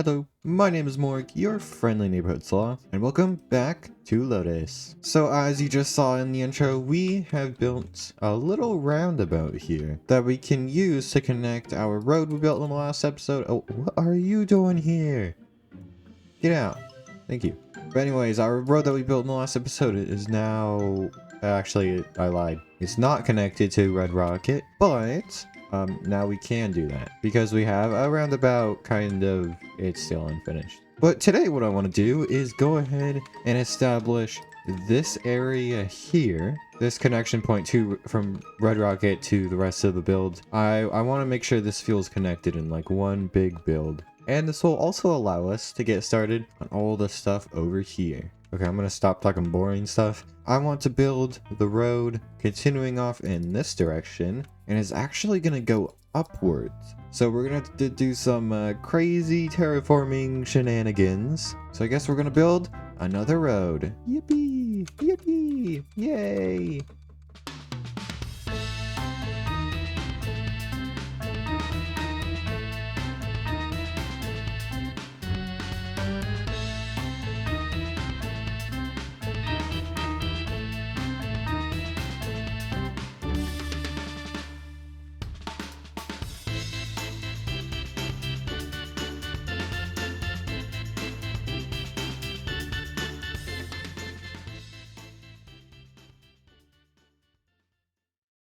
Hello, my name is Morg, your friendly neighborhood sloth, and welcome back to Lotus. So as you just saw in the intro, we have built a little roundabout here that we can use to connect our road we built in the last episode. Oh, what are you doing here? Get out. Thank you. But anyways, our road that we built in the last episode is now... Actually, I lied. It's not connected to Red Rocket, but... now we can do that because we have a roundabout. Kind of, it's still unfinished. But today what I want to do is go ahead and establish this area here, this connection point from Red Rocket to the rest of the build. I want to make sure this feels connected in like one big build, and this will also allow us to get started on all the stuff over here. Okay, I'm gonna stop talking boring stuff. I want to build the road continuing off in this direction, and it's actually gonna go upwards. So we're gonna have to do some crazy terraforming shenanigans. So I guess we're gonna build another road. Yippee! Yippee! Yay!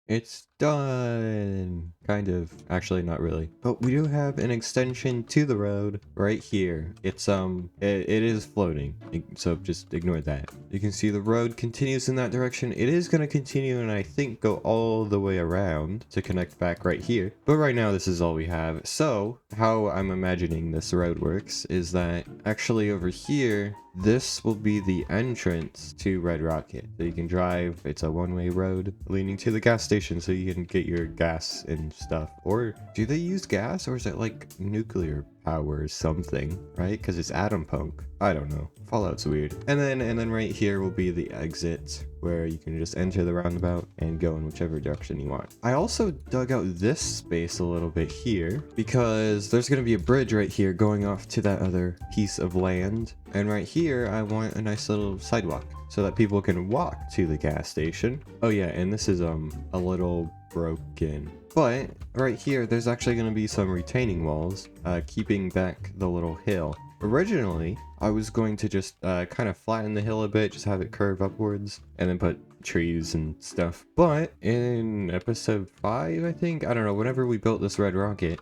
It's done! Kind of. Actually, not really. But we do have an extension to the road right here. It's, it is floating. So just ignore that. You can see the road continues in that direction. It is going to continue and I think go all the way around to connect back right here. But right now, this is all we have. So, how I'm imagining this road works is that actually over here, this will be the entrance to Red Rocket. So you can drive, it's a one-way road leading to the gas station so you can get your gas and stuff. Or do they use gas, or is it like nuclear power or something, right? Because it's atom punk. I don't know. Fallout's weird. And then right here will be the exit where you can just enter the roundabout and go in whichever direction you want. I also dug out this space a little bit here because there's going to be a bridge right here going off to that other piece of land. And right here, I want a nice little sidewalk so that people can walk to the gas station. Oh yeah, and this is a little broken. But right here, there's actually going to be some retaining walls keeping back the little hill. Originally, I was going to just kind of flatten the hill a bit, just have it curve upwards, and then put trees and stuff. But in episode 5, I think, I don't know, whenever we built this Red Rocket,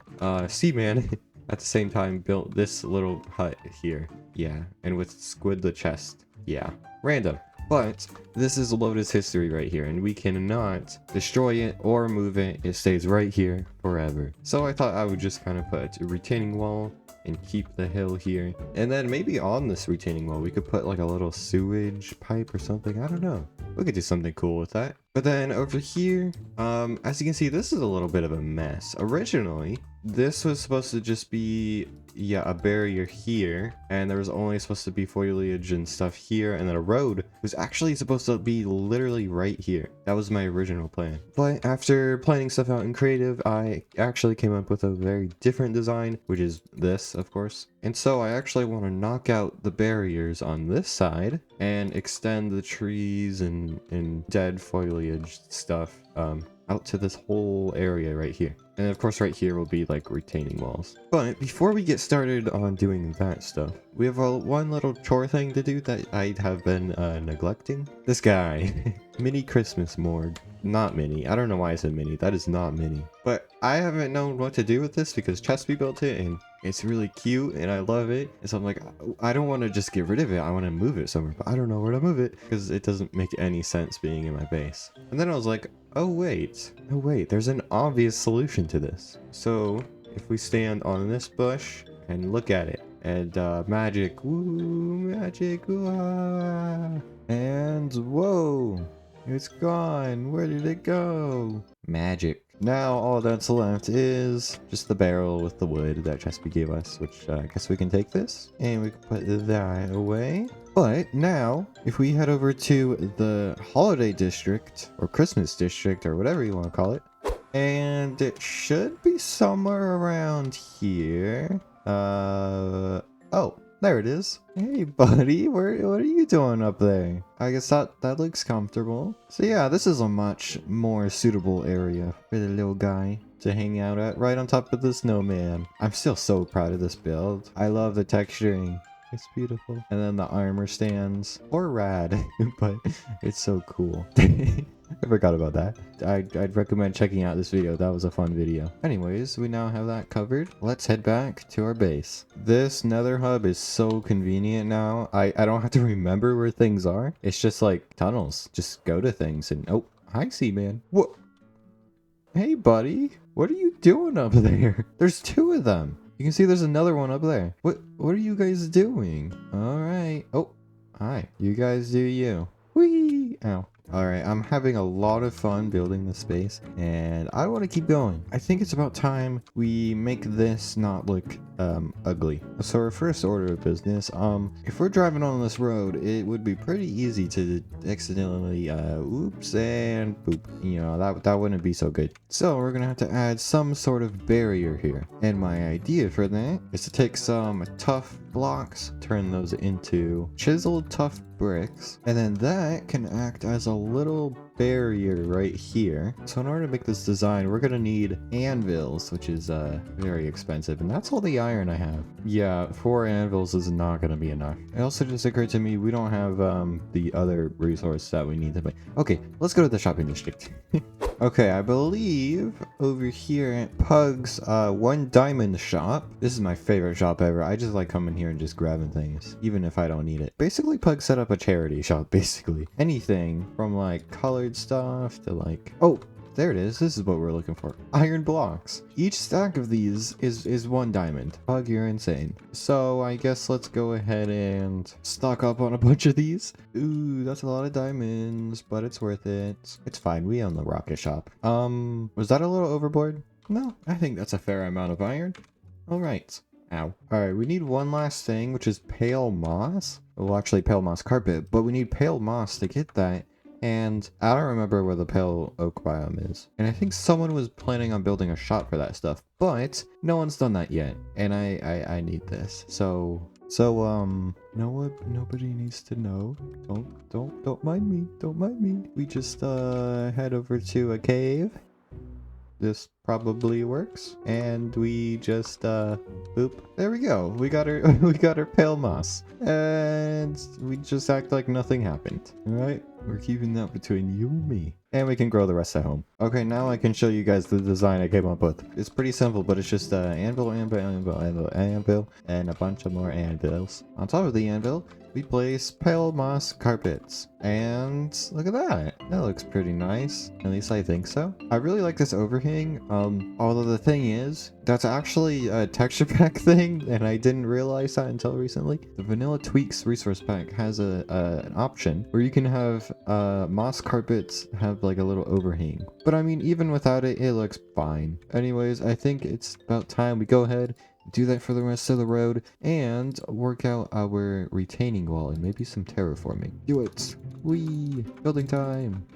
Seaman at the same time built this little hut here. Yeah, and with Squid the chest. Yeah, random. But this is Lotus history right here, and we cannot destroy it or move it. It stays right here forever. So I thought I would just kind of put a retaining wall and keep the hill here. And then maybe on this retaining wall, we could put like a little sewage pipe or something. I don't know. We could do something cool with that. But then over here, as you can see, this is a little bit of a mess. Originally, this was supposed to just be, yeah, a barrier here, and there was only supposed to be foliage and stuff here, and then a road was actually supposed to be literally right here. That was my original plan. But after planning stuff out in creative, I actually came up with a very different design, which is this, of course. And so I actually want to knock out the barriers on this side and extend the trees and dead foliage stuff out to this whole area right here. And of course right here will be like retaining walls. But before we get started on doing that stuff, we have one little chore thing to do that I have been neglecting. This guy, Mini Christmas Morg. Not mini. I don't know why I said mini. That is not mini. But I haven't known what to do with this because Chesby built it and it's really cute and I love it. And so I'm like, I don't want to just get rid of it. I want to move it somewhere, but I don't know where to move it because it doesn't make any sense being in my base. And then I was like, oh wait, there's an obvious solution to this. So if we stand on this bush and look at it, and magic, woo, magic, wah, and whoa, it's gone. Where did it go? Magic. Now all that's left is just the barrel with the wood that Chesby gave us, which I guess we can take this and we can put that away. But now, if we head over to the holiday district or Christmas district or whatever you want to call it, and it should be somewhere around here. there it is. Hey, buddy, what are you doing up there? I guess that looks comfortable. So yeah, this is a much more suitable area for the little guy to hang out at, right on top of the snowman. I'm still so proud of this build. I love the texturing. It's beautiful. And then the armor stands. Or rad, but it's so cool. I forgot about that. I'd recommend checking out this video. That was a fun video. Anyways, we now have that covered. Let's head back to our base. This nether hub is so convenient now. I don't have to remember where things are. It's just like tunnels. Just go to things and... Oh, hi, Seaman. What? Hey, buddy. What are you doing up there? There's two of them. You can see there's another one up there. What are you guys doing? All right. Oh, hi. You guys do you. Whee! Ow. Alright, I'm having a lot of fun building this space, and I want to keep going. I think it's about time we make this not look ugly. So our first order of business, if we're driving on this road, it would be pretty easy to accidentally, oops and boop. You know, that wouldn't be so good. So we're gonna have to add some sort of barrier here. And my idea for that is to take some tough blocks, turn those into chiseled tough bricks, and then that can act as a little barrier right here. So in order to make this design, we're gonna need anvils, which is very expensive, and that's all the iron I have. Yeah, 4 anvils is not gonna be enough. It also just occurred to me we don't have the other resource that we need to make. Okay, let's go to the shopping district. Okay, I believe over here at Pug's One Diamond shop. This is my favorite shop ever. I just like coming here and just grabbing things, even if I don't need it. Basically, Pug set up a charity shop, basically. Anything from like colored stuff to like... Oh, there it is. This is what we're looking for. Iron blocks. Each stack of these is 1 diamond. Pug, you're insane. So I guess let's go ahead and stock up on a bunch of these. Ooh, that's a lot of diamonds, but it's worth it. It's fine. We own the rocket shop. Was that a little overboard? No, I think that's a fair amount of iron. All right. Ow. Alright, we need one last thing, which is pale moss. Well, actually, pale moss carpet, but we need pale moss to get that. And I don't remember where the pale oak biome is. And I think someone was planning on building a shop for that stuff, but no one's done that yet. And I need this. So nobody needs to know. Don't mind me. Don't mind me. We just head over to a cave. This probably works, and we just boop. There we go. We got our we got our pale moss, and we just act like nothing happened. All right, we're keeping that between you and me, and we can grow the rest at home. Okay, now I can show you guys the design I came up with. It's pretty simple, but it's just anvil, and a bunch of more anvils. On top of the anvil, we place pale moss carpets. And look at that. That looks pretty nice. At least I think so. I really like this overhang. Although the thing is, that's actually a texture pack thing, and I didn't realize that until recently. The Vanilla Tweaks resource pack has an option where you can have moss carpets have like a little overhang. But I mean, even without it, it looks fine. Anyways, I think it's about time we go ahead, do that for the rest of the road, and work out our retaining wall and maybe some terraforming. Do it! Whee! Building time!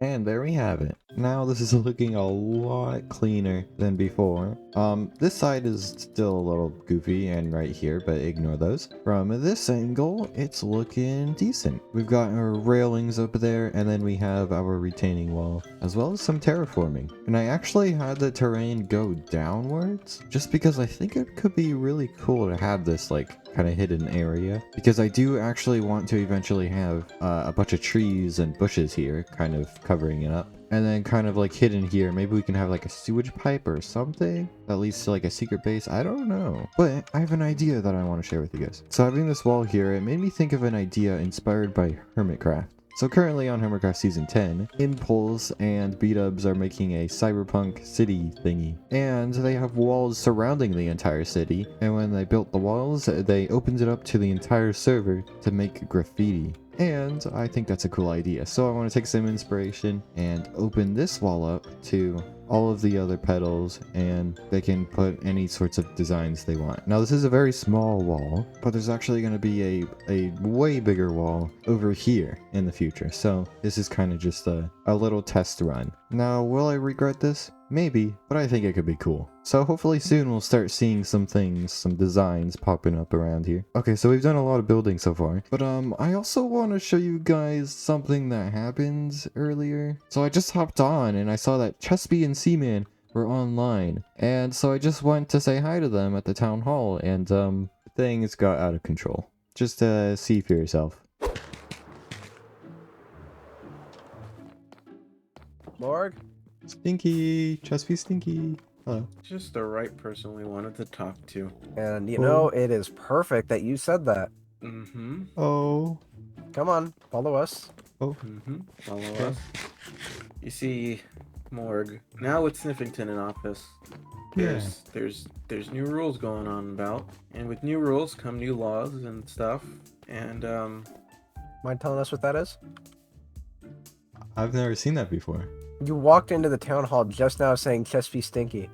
And there we have it. Now this is looking a lot cleaner than before. This side is still a little goofy and right here, but ignore those. From this angle, it's looking decent. We've got our railings up there, and then we have our retaining wall, as well as some terraforming. And I actually had the terrain go downwards, just because I think it could be really cool to have this like kind of hidden area, because I do actually want to eventually have a bunch of trees and bushes here kind of covering it up. And then kind of like hidden here, maybe we can have like a sewage pipe or something that leads to like a secret base. I don't know. But I have an idea that I want to share with you guys. So having this wall here, it made me think of an idea inspired by Hermitcraft. So currently on Hermitcraft Season 10, Impulse and B-Dubs are making a cyberpunk city thingy. And they have walls surrounding the entire city. And when they built the walls, they opened it up to the entire server to make graffiti. And I think that's a cool idea. So I want to take some inspiration and open this wall up to all of the other petals, and they can put any sorts of designs they want. Now this is a very small wall, but there's actually going to be a way bigger wall over here in the future. So this is kind of just a little test run. Now, will I regret this? Maybe, but I think it could be cool. So hopefully soon we'll start seeing some things, some designs popping up around here. Okay, so we've done a lot of building so far, but I also want to show you guys something that happened earlier. So I just hopped on and I saw that Chespy and Seaman were online, and so I just went to say hi to them at the town hall, and things got out of control. Just see for yourself. Morg? Stinky, Chespy Stinky. Hello. Just the right person we wanted to talk to. And you know, it is perfect that you said that. Mm-hmm. Oh. Come on, follow us. Oh. Mm-hmm. Follow us. You see, Morg, now with Sniffington in office, there's new rules going on about. And with new rules come new laws and stuff. And Mind telling us what that is? I've never seen that before. You walked into the town hall just now saying Chespy Stinky.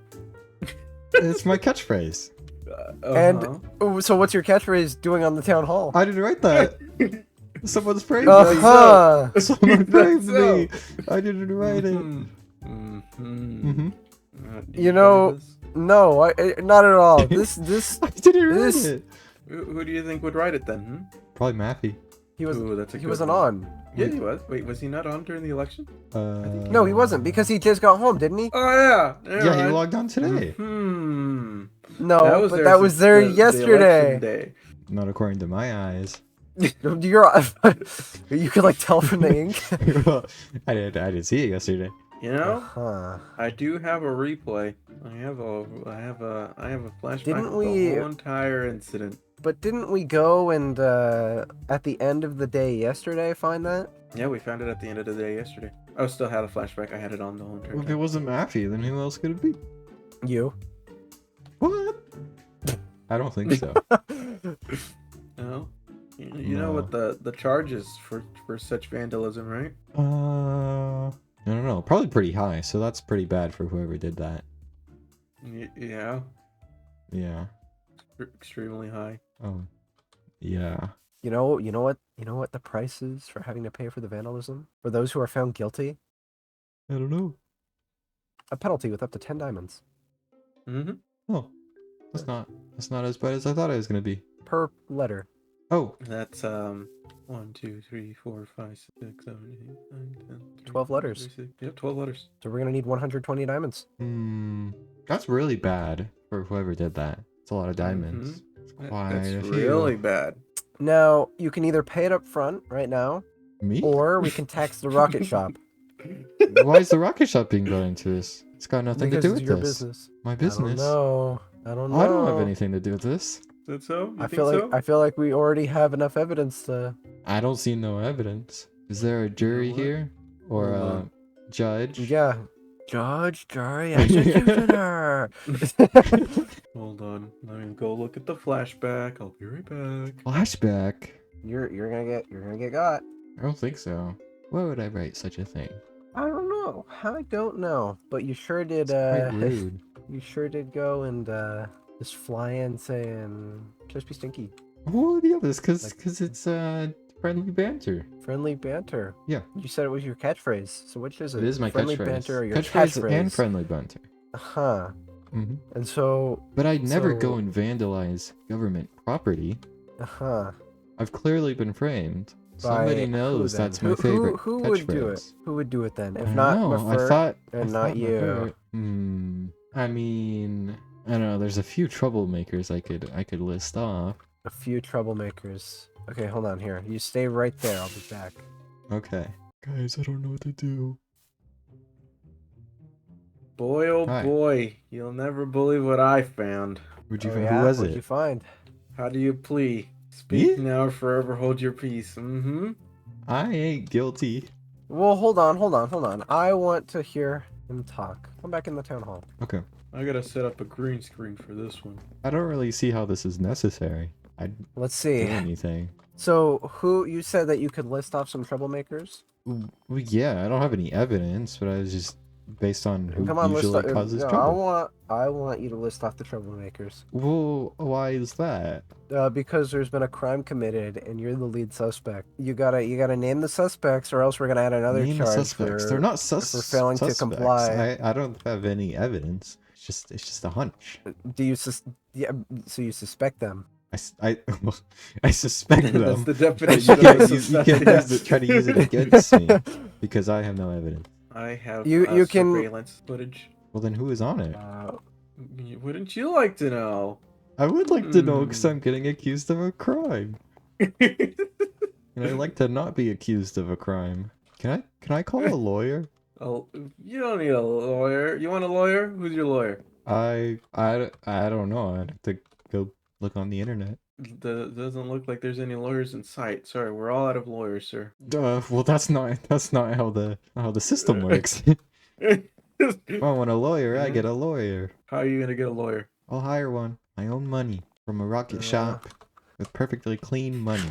It's my catchphrase. And so what's your catchphrase doing on the town hall? I didn't write that. Someone's praised me. Someone praised me. I didn't write it. You know, no, not at all. This I didn't write it. Who do you think would write it then? Probably Maffy. He was. Ooh, that's a he good wasn't one. on. Yeah, he was. Wait, was he not on during the election? No, he wasn't, because he just got home, didn't he? Oh yeah. Yeah, he logged on today. No, That was there yesterday. The day. Not according to my eyes. You're. You could like tell from the ink. Well, I didn't see it yesterday. You know, I do have a replay. I have a flashback Didn't of we- the whole entire incident. But didn't we go and at the end of the day yesterday find that? Yeah, we found it at the end of the day yesterday. I still had a flashback. I had it on the whole entire Well, if it time. wasn't Maffy, then who else could it be? You. What? I don't think so. No. You know what the charge is for such vandalism, right? I don't know. Probably pretty high, so that's pretty bad for whoever did that. Yeah. Yeah. Extremely high. Oh. Yeah. You know what the price is for having to pay for the vandalism? For those who are found guilty? I don't know. A penalty with up to 10 diamonds. Mm-hmm. Oh. That's not as bad as I thought it was gonna be. Per letter. Oh. That's 1, 2, 3, 4, 5, 6, 7, 8, 9, 10. 12 letters. 36. Yep, 12 letters. So we're gonna need 120 diamonds. That's really bad for whoever did that. It's a lot of diamonds. That's Quite a few. really bad. Now, you can either pay it up front right now, Me? or we can tax the rocket shop. Why is the rocket shop being brought into this? It's got nothing Because to do it's with your this. business. My business. I don't know. I don't have anything to do with this. Is that so? You I think feel like we already have enough evidence to. I don't see no evidence. Is there a jury what? here? Or Hold a on. judge? Yeah. Judge, jury, executioner. Hold on. Let me go look at the flashback. I'll be right back. Flashback? You're gonna get got. I don't think so. Why would I write such a thing? I don't know. I don't know. But you sure did. Quite rude. You sure did go and just fly in saying just be stinky. Well, yeah, this because it's friendly banter. Friendly banter. Yeah. You said it was your catchphrase. So which is it? It is my friendly catchphrase. banter or your Catchphrase and friendly banter. Huh. Mm-hmm. And so. But I'd never So- go and vandalize government property. Huh. I've clearly been framed. By Somebody who knows then? that's my favorite Who would do it? catchphrase. Who would do it then? I If don't not know. Muffer and I not thought you. Muffer- I mean, I don't know. There's a few troublemakers I could list off. A few troublemakers. Okay, hold on here. You stay right there. I'll be back. Okay. Guys, I don't know what to do. Boy, oh Hi. boy, you'll never believe what I found. Who'd you Oh, find? yeah? Who was What'd it? you find? How do you plea? Speak Me? now or forever hold your peace. Mm-hmm. I ain't guilty. Well, hold on. I want to hear him talk. Come back in the town hall. Okay. I gotta set up a green screen for this one. I don't really see how this is necessary. I Let's do see. anything. So, who you said that you could list off some troublemakers? Well, yeah, I don't have any evidence, but I was just based on who Come on, usually list. causes No, trouble. I want you to list off the troublemakers. Well, why is that? Because there's been a crime committed and you're the lead suspect. You gotta name the suspects, or else we're gonna add another Name the charge suspects. for They're not for failing suspects. to comply. I don't have any evidence. It's just a hunch. Do you yeah? So you suspect them? I suspect them. That's the You definition can't, of you can't use it, try to use it against me because I have no evidence. I have You can- surveillance footage. Well, then who is on it? Wouldn't you like to know? I would like to know because I'm getting accused of a crime, and I like to not be accused of a crime. Can I call a lawyer? Oh, you don't need a lawyer. You want a lawyer? Who's your lawyer? I don't know. I'd have to go look on the internet. Doesn't look like there's any lawyers in sight. Sorry, we're all out of lawyers, sir. Well, that's not how the system works. If I want a lawyer, I get a lawyer. How are you gonna get a lawyer? I'll hire one. My own money from a rocket shop with perfectly clean money.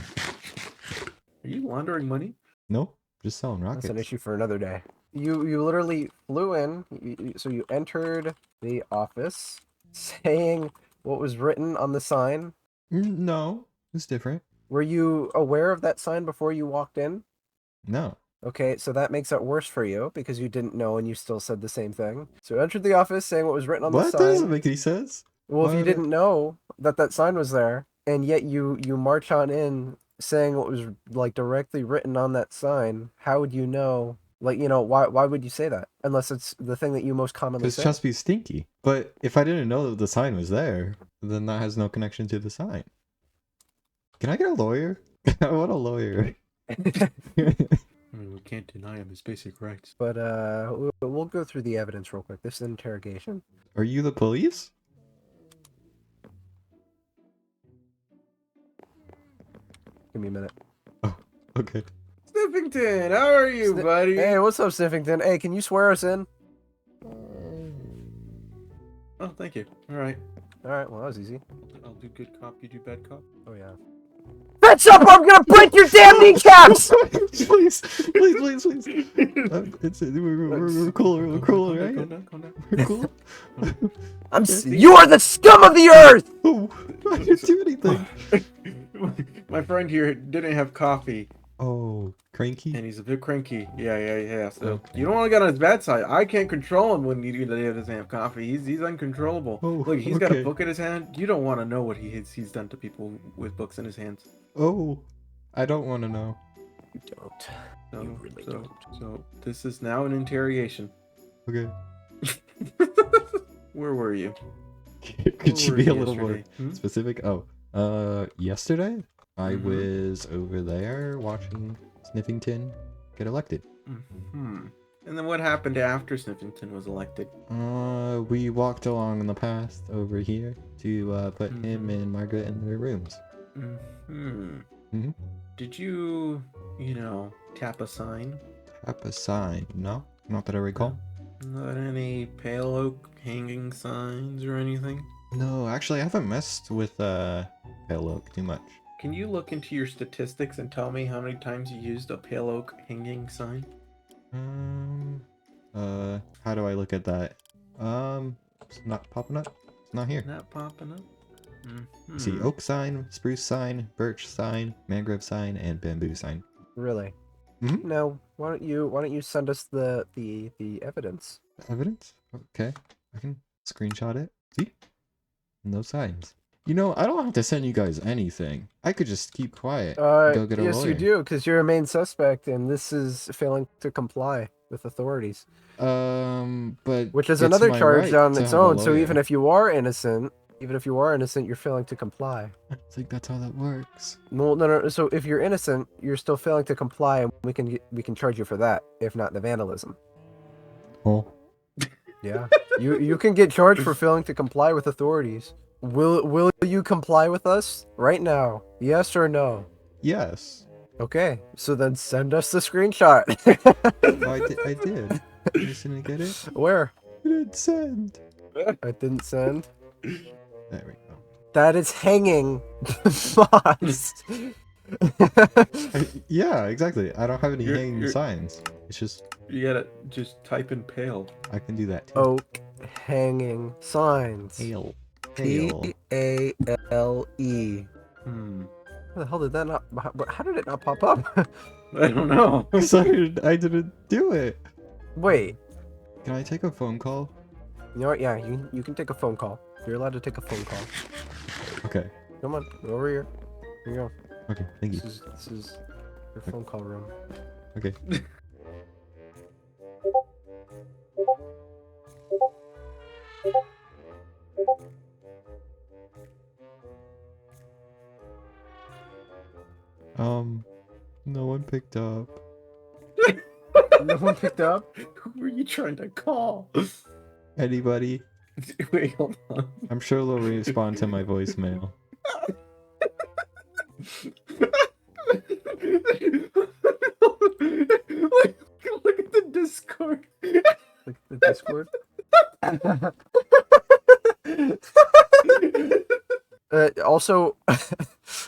Are you laundering money? No, just selling rockets. That's an issue for another day. You literally flew in, so you entered the office, saying what was written on the sign. No, it's different. Were you aware of that sign before you walked in? No. Okay, so that makes it worse for you because you didn't know and you still said the same thing. So you entered the office saying what was written on the What? sign. That doesn't make any sense. Well, if Why you would I- didn't know that sign was there, and yet you march on in saying what was like directly written on that sign, how would you know? Like, why would you say that? Unless it's the thing that you most commonly Because say. Chesapeake's stinky. But if I didn't know that the sign was there, then that has no connection to the sign. Can I get a lawyer? I want a lawyer. I mean, we can't deny him his basic rights. But we'll go through the evidence real quick. This is an interrogation. Are you the police? Give me a minute. Okay. Sniffington, how are you, buddy? Hey, what's up, Sniffington? Hey, can you swear us in? Oh, thank you. All right. All right, well, that was easy. I'll do good cop, you do bad cop. Oh, yeah. Fetch up! I'm gonna break your damn kneecaps! Please. We're cool, right? Calm down. We're cool. You are the scum of the earth! Oh, I didn't do anything. My friend here didn't have coffee, Oh, cranky? and he's a bit cranky. Yeah. So Okay. you don't want to get on his bad side. I can't control him when he doesn't have coffee. He's uncontrollable. Oh, Look, he's got okay. a book in his hand. You don't want to know what he's done to people with books in his hands. Oh, I don't want to know. You don't. So, You really so, don't. So this is now an interrogation. Okay. Where were you? Could you Where be were a little more yesterday? Hmm? specific? Yesterday I Mhm. was over there watching Sniffington get elected. Hmm. And then what happened after Sniffington was elected? We walked along the path over here to put him and Margaret in their rooms. Hmm. Mhm. Did you, tap a sign? Tap a sign? No, not that I recall. Not any pale oak hanging signs or anything? No, actually, I haven't messed with Pale Oak too much. Can you look into your statistics and tell me how many times you used a pale oak hanging sign? How do I look at that? It's not popping up. It's not here. Not popping up. I see oak sign, spruce sign, birch sign, mangrove sign, and bamboo sign. Really? Mhm. No. Why don't you send us the evidence? Evidence? Okay, I can screenshot it. See? No signs. I don't have to send you guys anything. I could just keep quiet. Go get a yes, lawyer. you do, because you're a main suspect, and this is failing to comply with authorities, But which is it's another my charge right on to its have a own. So lawyer. even if you are innocent, you're failing to comply. I think that's how that works. Well, no. So if you're innocent, you're still failing to comply, and we can charge you for that, if not the vandalism. Oh. Yeah. You can get charged for failing to comply with authorities. Will you comply with us right now? Yes or no? Yes. Okay. So then send us the screenshot. Oh, I did. You just didn't get it? Where? You didn't send. I didn't send. There we go. That is hanging. Moss. Yeah, exactly. I don't have any You're- hanging you're- signs. It's just, You gotta just type in pale. I can do that too. Oak hanging signs. Hail. P Hail. A L E. Hmm. How the hell did that not? How did it not pop up? I don't know. Sorry, I didn't do it. Wait. Can I take a phone call? You know what? Yeah, you can take a phone call. You're allowed to take a phone call. Okay. Come on, over here. Here you go. Okay, thank you. This is your phone call room. Okay. No one picked up. No one picked up. Who are you trying to call? Anybody? Wait, hold on. I'm sure they'll respond to my voicemail. Look at the Discord. Like the Discord. Also,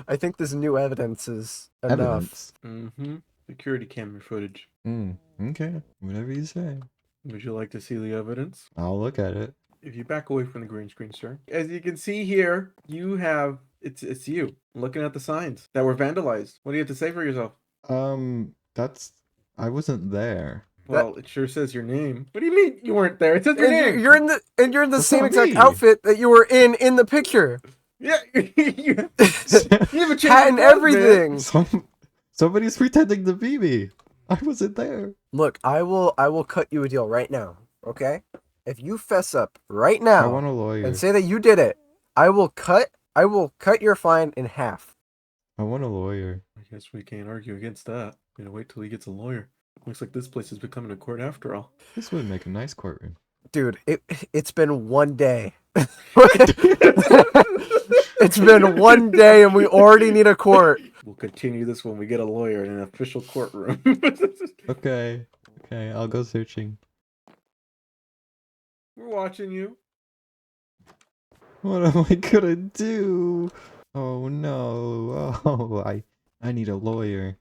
I think this new evidence is enough. Evidence. Mm-hmm. Security camera footage. Okay. Whatever you say. Would you like to see the evidence? I'll look at it. If you back away from the green screen, sir. As you can see here, you have it's you looking at the signs that were vandalized. What do you have to say for yourself? That's I wasn't there. Well, it sure says your name. What do you mean you weren't there? It says your name. You're in the That's same not exact me. outfit that you were in the picture. Yeah, you have a change Hat of and clothes, man. everything. Somebody's pretending to be me. I wasn't there. Look, I will cut you a deal right now. Okay? If you fess up right I now want a lawyer. and say that you did it, I will cut your fine in half. I want a lawyer. I guess we can't argue against that. You know, wait till he gets a lawyer. Looks like this place is becoming a court after all. This would make a nice courtroom. Dude, it's been one day. It's been one day and we already need a court. We'll continue this when we get a lawyer in an official courtroom. Okay. Okay, I'll go searching. We're watching you. What am I gonna do? Oh no. Oh, I need a lawyer.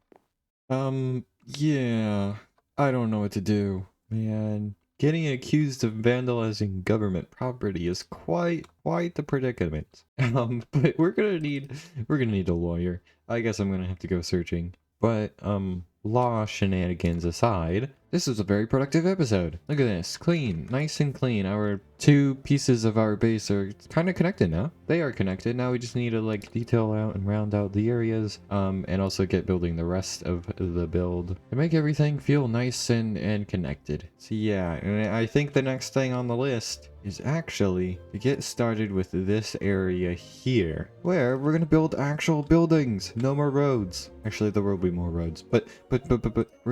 Yeah. I don't know what to do. Man, getting accused of vandalizing government property is quite the predicament. But we're gonna need a lawyer. I guess I'm gonna have to go searching. But law shenanigans aside, this was a very productive episode. Look at this, clean, nice and clean. Our two pieces of our base are kind of connected now. They are connected. Now we just need to like detail out and round out the areas, and also get building the rest of the build to make everything feel nice and connected. So yeah, and I think the next thing on the list is actually to get started with this area here, where we're gonna build actual buildings. No more roads. Actually, there will be more roads, but we're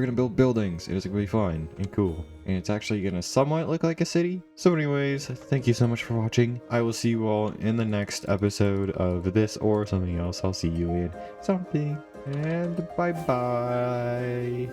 gonna build buildings. It is gonna be fun and cool, and it's actually gonna somewhat look like a city. So anyways, thank you so much for watching. I will see you all in the next episode of this or something else. I'll see you in something, and bye bye.